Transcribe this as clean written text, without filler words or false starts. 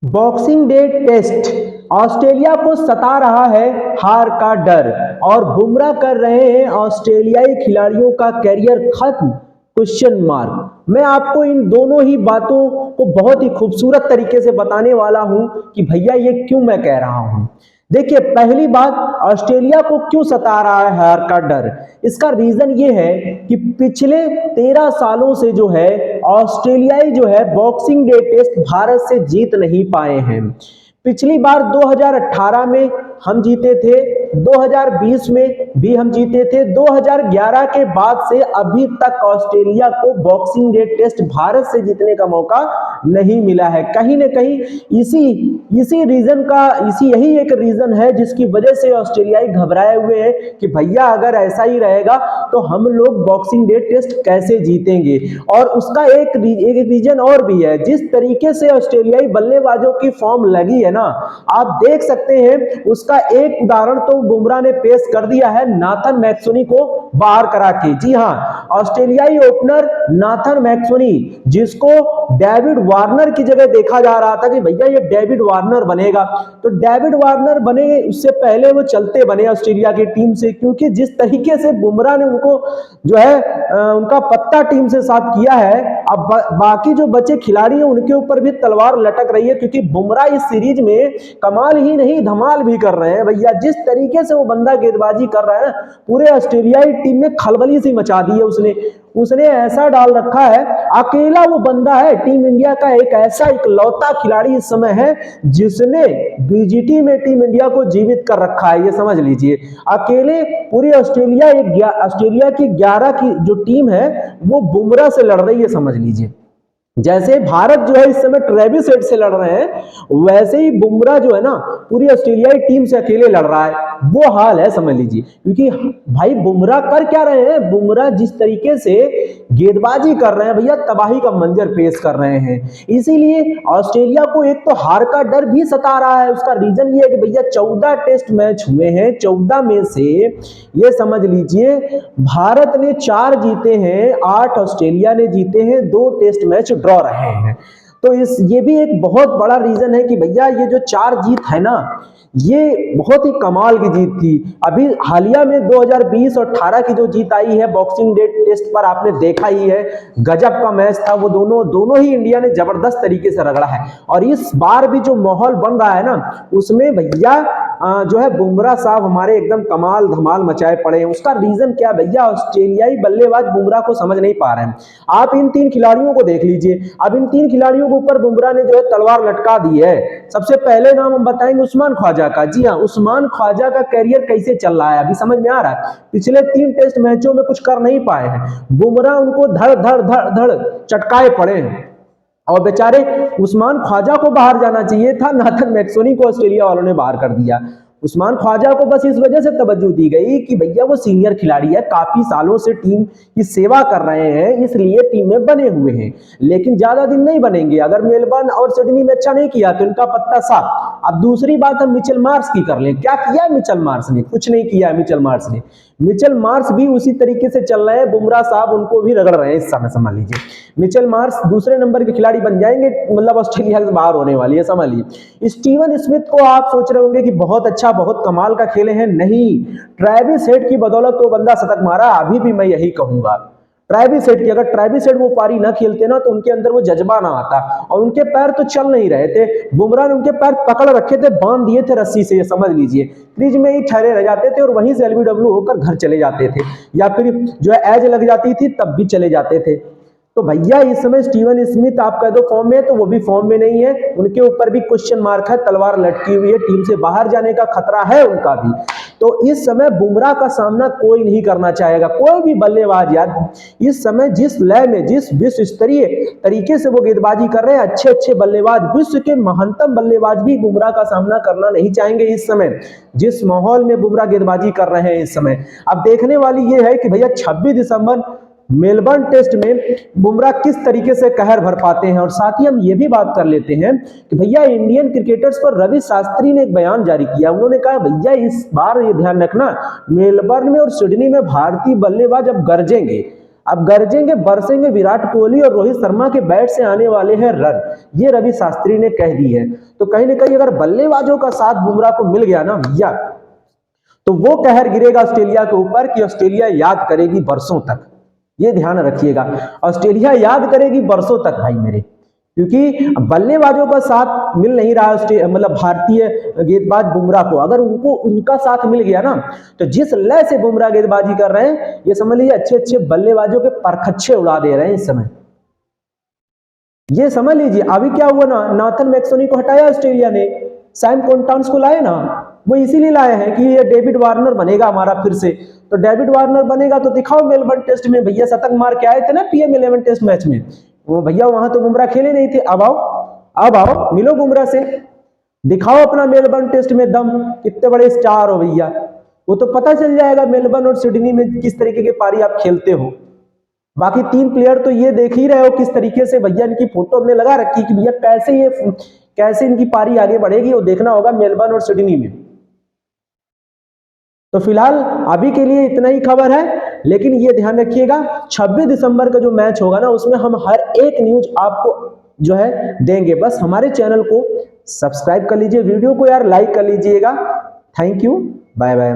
Boxing day test Australia को सता रहा है हार का डर और बुमराह कर रहे हैं ऑस्ट्रेलियाई खिलाड़ियों का कैरियर खत्म क्वेश्चन मार्क। मैं आपको इन दोनों ही बातों को बहुत ही खूबसूरत तरीके से बताने वाला हूं कि भैया ये क्यों मैं कह रहा हूं। देखिए, पहली बात, ऑस्ट्रेलिया को क्यों सता रहा है हार का डर। इसका रीजन ये है कि पिछले 13 सालों से जो है ऑस्ट्रेलियाई जो है बॉक्सिंग डे टेस्ट भारत से जीत नहीं पाए हैं। पिछली बार 2018 में हम जीते थे, 2020 में भी हम जीते थे, 2011 के बाद से अभी तक ऑस्ट्रेलिया को बॉक्सिंग डे टेस्ट भारत से जीतने का मौका नहीं मिला है। कहीं ना कहीं इसी रीजन का यही एक रीजन है जिसकी वजह से ऑस्ट्रेलियाई घबराए हुए हैं कि भैया अगर ऐसा ही रहेगा तो हम लोग बॉक्सिंग डे टेस्ट कैसे जीतेंगे। और उसका एक रीजन और भी है, जिस तरीके से ऑस्ट्रेलियाई बल्लेबाजों की फॉर्म लगी है ना, आप देख सकते हैं। उसका एक उदाहरण तो बुमराह ने पेश कर दिया है नाथन मैक्सवेनी को बाहर करा के। जी हाँ, ऑस्ट्रेलियाई ओपनर नाथन मैक्सवेनी, जिसको डेविड वार्नर की जगह देखा जा रहा था कि भैया ये डेविड वार्नर बनेगा, तो डेविड वार्नर बने उससे पहले वो चलते बने ऑस्ट्रेलिया की टीम से, क्योंकि जिस तरीके से बुमराह ने उनको जो है उनका पत्ता टीम से साफ किया है। अब बाकी जो बचे खिलाड़ी हैं उनके ऊपर भी तलवार लटक रही है, क्योंकि बुमराह इस सीरीज में कमाल ही नहीं धमाल भी कर रहे हैं भैया। जिस तरीके से वो बंदा गेंदबाजी कर रहा है ना, पूरे ऑस्ट्रेलियाई टीम में खलबली सी मचा दी है उसने ऐसा डाल रखा है। अकेला वो बंदा है टीम इंडिया का एक ऐसा इकलौता खिलाड़ी इस समय है जिसने बीजीटी में टीम इंडिया को जीवित कर रखा है, ये समझ लीजिए। अकेले पूरी ऑस्ट्रेलिया की 11 की जो टीम है वो बुमराह से लड़ रही है, समझ लीजिए। जैसे भारत जो है इस समय ट्रेविस हेड से लड़ रहे हैं, वैसे ही बुमराह जो है ना पूरी ऑस्ट्रेलियाई टीम से अकेले लड़ रहा है, वो हाल है, समझ लीजिए। क्योंकि भाई बुमराह कर क्या रहे हैं, बुमराह जिस तरीके से गेंदबाजी कर रहे हैं भैया, तबाही का मंजर पेश कर रहे हैं। इसीलिए ऑस्ट्रेलिया को एक तो हार का डर भी सता रहा है। उसका रीजन ये है कि भैया 14 टेस्ट मैच हुए हैं, 14 में से ये समझ लीजिए भारत ने 4 जीते हैं, 8 ऑस्ट्रेलिया ने जीते हैं, 2 टेस्ट मैच ड्रॉ रहे हैं। तो ये भी एक बहुत बड़ा रीजन है कि भैया ये जो 4 जीत है ना, ये बहुत ही कमाल की जीत थी। अभी हालिया में 2020 और 18 की जो जीत आई है बॉक्सिंग डे टेस्ट पर, आपने देखा ही है, गजब का मैच था वो। दोनों ही इंडिया ने जबरदस्त तरीके से रगड़ा है। और इस बार भी जो माहौल बन रहा है ना, उसमें भैया जो है बुमराह साहब हमारे एकदम कमाल धमाल मचाए पड़े हैं। उसका रीजन क्या भैया, ऑस्ट्रेलियाई बल्लेबाज बुमराह को समझ नहीं पा रहे हैं। आप इन 3 खिलाड़ियों को देख लीजिए। अब इन 3 खिलाड़ियों के ऊपर बुमराह ने जो है तलवार लटका दी है। सबसे पहले नाम हम बताएंगे उस्मान ख्वाजा का। जी हाँ, उस्मान ख्वाजा का कैरियर कैसे चल रहा है अभी समझ में आ रहा है। पिछले 3 टेस्ट मैचों में कुछ कर नहीं पाए हैं, बुमराह उनको धड़ धड़ धड़ धड़ चटकाए पड़े हैं। और बेचारे उस्मान ख्वाजा को बाहर जाना चाहिए था, नाथन मैक्सवेनी को ऑस्ट्रेलिया वालों ने बाहर कर दिया। उस्मान ख्वाजा को बस इस वजह से तवज्जो दी गई कि भैया वो सीनियर खिलाड़ी है, काफी सालों से टीम की सेवा कर रहे हैं, इसलिए टीम में बने हुए हैं, लेकिन ज्यादा दिन नहीं बनेंगे। अगर मेलबर्न और सिडनी में अच्छा नहीं किया तो इनका पत्ता साफ। अब दूसरी बात हम मिचेल मार्श की कर लें। क्या किया है मिचेल मार्श ने? कुछ नहीं किया है मिचेल मार्श ने। मिचेल मार्श भी उसी तरीके से चल रहे हैं, बुमराह साहब उनको भी रगड़ रहे हैं इस समय, समझ लीजिए। मिचेल मार्श दूसरे नंबर के खिलाड़ी बन जाएंगे, मतलब ऑस्ट्रेलिया से बाहर होने वाली है, समझ लीजिए। स्टीवन स्मिथ को आप सोच रहे होंगे कि बहुत अच्छा, बहुत कमाल का खेले हैं, नहीं, ट्रेविस हेड की बदौलत वो बंदा शतक मारा। अभी भी मैं यही कहूंगा, ट्रेविस हेड की, अगर ट्रेविस हेड वो पारी ना खेलते ना तो उनके अंदर वो जज्बा ना आता। और उनके पैर तो चल नहीं रहे थे, बुमराह ने उनके पैर पकड़ रखे थे, बांध दिए थे रस्सी से, ये समझ लीजिए। क्रीज में ही ठहरे रह जाते थे और वहीं से एलबीडब्ल्यू होकर घर चले जाते थे, या फिर जो है एज लग जाती थी तब भी चले जाते थे। तो भैया इस समय स्टीवन स्मिथ आप कह दो फॉर्म में, तो वो भी फॉर्म में नहीं है, उनके ऊपर भी क्वेश्चन मार्क है, तलवार लटकी हुई है, टीम से बाहर जाने का खतरा है उनका भी। तो इस समय बुमराह का सामना कोई नहीं करना चाहेगा, कोई भी बल्लेबाज यार। इस समय जिस लय में, जिस विश्व स्तरीय तरीके से वो गेंदबाजी कर रहे हैं, अच्छे अच्छे बल्लेबाज, विश्व के महानतम बल्लेबाज भी बुमराह का सामना करना नहीं चाहेंगे इस समय, जिस माहौल में बुमराह गेंदबाजी कर रहे हैं इस समय। अब देखने वाली ये है कि भैया 26 दिसंबर मेलबर्न टेस्ट में बुमराह किस तरीके से कहर भर पाते हैं। और साथ ही हम ये भी बात कर लेते हैं कि भैया इंडियन क्रिकेटर्स पर रवि शास्त्री ने एक बयान जारी किया। उन्होंने कहा भैया इस बार ये ध्यान रखना, मेलबर्न में और सिडनी में भारतीय बल्लेबाज अब गरजेंगे। अब गरजेंगे बरसेंगे विराट कोहली और रोहित शर्मा के बैट से आने वाले हैं रन, ये रवि शास्त्री ने कह दी है। तो कहीं ना कहीं अगर बल्लेबाजों का साथ बुमराह को मिल गया ना भैया, तो वो कहर गिरेगा ऑस्ट्रेलिया के ऊपर कि ऑस्ट्रेलिया याद करेगी बरसों तक। ये ध्यान रखिएगा, ऑस्ट्रेलिया याद करेगी बरसों तक भाई मेरे, क्योंकि बल्लेबाजों का साथ मिल नहीं रहा है, मतलब भारतीय गेंदबाज बुमराह को। अगर उनको उनका साथ मिल गया ना, तो जिस लय से बुमराह गेंदबाजी कर रहे हैं, ये समझ लीजिए अच्छे अच्छे बल्लेबाजों के परखच्चे उड़ा दे रहे हैं इस समय। ये समझ लीजिए अभी क्या हुआ ना, नाथन मैक्सवेल को हटाया ऑस्ट्रेलिया ने, सैम कॉन्टाउन्स को लाए ना, वो इसीलिए लाए हैं कि ये डेविड वार्नर बनेगा हमारा फिर से। तो डेविड वार्नर बनेगा तो दिखाओ मेलबर्न टेस्ट में भैया शतक मार के आए थे ना PM11 टेस्ट मैच में, वो भैया वहां तो बुमराह खेले नहीं थे। अब आओ मिलो बुमराह से, दिखाओ अपना मेलबर्न टेस्ट में दम, कितने बड़े स्टार हो भैया। वो तो पता चल जाएगा मेलबर्न और सिडनी में किस तरीके के पारी आप खेलते हो। बाकी 3 प्लेयर तो ये देख ही रहे हो किस तरीके से, भैया इनकी फोटो हमने लगा रखी कि भैया कैसे इनकी पारी आगे बढ़ेगी, वो देखना होगा मेलबर्न और सिडनी में। तो फिलहाल अभी के लिए इतना ही खबर है, लेकिन ये ध्यान रखिएगा 26 दिसंबर का जो मैच होगा ना, उसमें हम हर एक न्यूज आपको जो है देंगे। बस हमारे चैनल को सब्सक्राइब कर लीजिए, वीडियो को यार लाइक कर लीजिएगा। Thank you, bye bye.